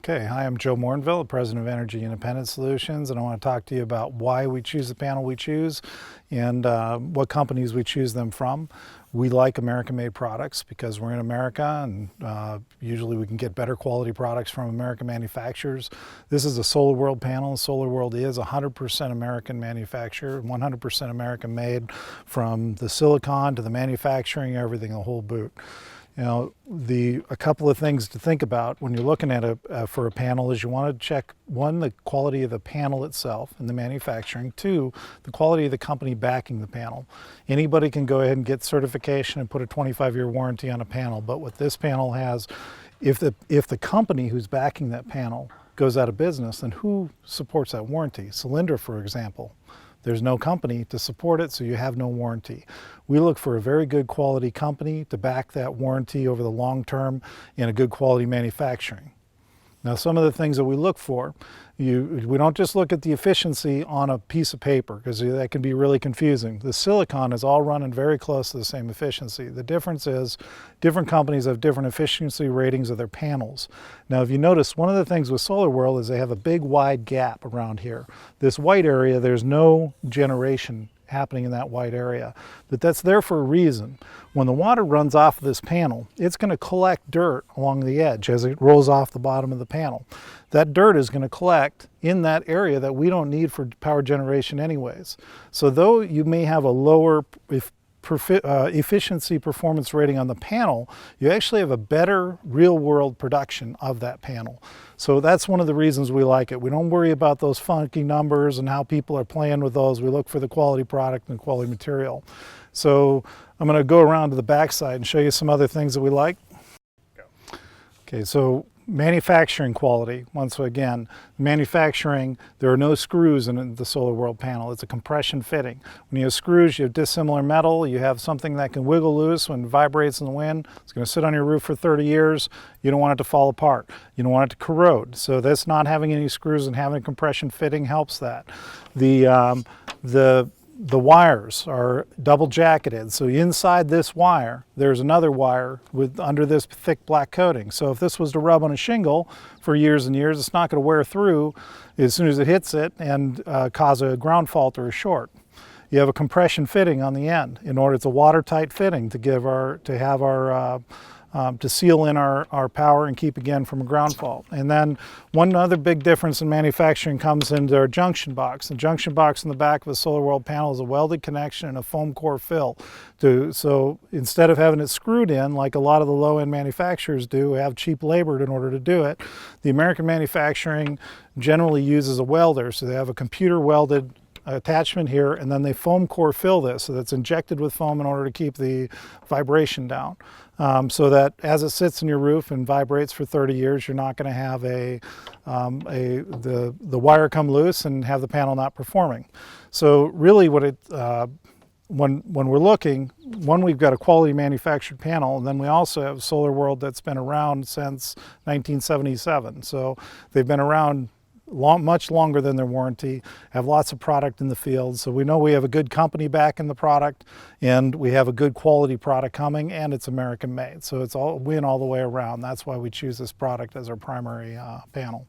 Okay, hi, I'm Joe Morinville, President of Energy Independent Solutions, and I want to talk to you about why we choose the panel we choose and what companies we choose them from. We like American-made products because we're in America, and usually we can get better quality products from American manufacturers. This is a SolarWorld panel. SolarWorld is 100% American manufactured, 100% American made, from the silicon to the manufacturing, everything, the whole boot. You know, a couple of things to think about when you're looking at for a panel is you want to check, one, the quality of the panel itself and the manufacturing, two, the quality of the company backing the panel. Anybody can go ahead and get certification and put a 25-year warranty on a panel, but what this panel has, if the company who's backing that panel goes out of business, then who supports that warranty? Solyndra, for example. There's no company to support it, so you have no warranty. We look for a very good quality company to back that warranty over the long term and a good quality manufacturing. Now, some of the things that we look for, we don't just look at the efficiency on a piece of paper, because that can be really confusing. The silicon is all running very close to the same efficiency. The difference is different companies have different efficiency ratings of their panels. Now, if you notice, one of the things with SolarWorld is they have a big wide gap around here. This white area, there's no generation happening in that white area, but that's there for a reason. When the water runs off of this panel, it's going to collect dirt along the edge as it rolls off the bottom of the panel. That dirt is going to collect in that area that we don't need for power generation anyways. So though you may have a lower efficiency performance rating on the panel, you actually have a better real-world production of that panel. So that's one of the reasons we like it. We don't worry about those funky numbers and how people are playing with those. We look for the quality product and quality material. So I'm going to go around to the back side and show you some other things that we like. Okay, so manufacturing quality. Once again, manufacturing, there are no screws in the SolarWorld panel. It's a compression fitting. When you have screws, you have dissimilar metal. You have something that can wiggle loose when it vibrates in the wind. It's going to sit on your roof for 30 years. You don't want it to fall apart. You don't want it to corrode. So this not having any screws and having a compression fitting helps that. The wires are double jacketed, so inside this wire there's another wire under this thick black coating. So if this was to rub on a shingle for years and years, it's not going to wear through as soon as it hits it and cause a ground fault or a short. You have a compression fitting on the end. In order, it's a watertight fitting to seal in our power and keep again from a ground fault. And then one other big difference in manufacturing comes into our junction box. The junction box in the back of a SolarWorld panel is a welded connection and a foam core fill. So instead of having it screwed in like a lot of the low-end manufacturers do, have cheap labor in order to do it, the American manufacturing generally uses a welder. So they have a computer welded attachment here, and then they foam core fill this, so that's injected with foam in order to keep the vibration down. So that as it sits in your roof and vibrates for 30 years, you're not going to have the wire come loose and have the panel not performing. So really what when we're looking, one, we've got a quality manufactured panel, and then we also have SolarWorld that's been around since 1977. So they've been around much longer than their warranty, have lots of product in the field. So we know we have a good company back in the product, and we have a good quality product coming, and it's American made. So it's all win all the way around. That's why we choose this product as our primary panel.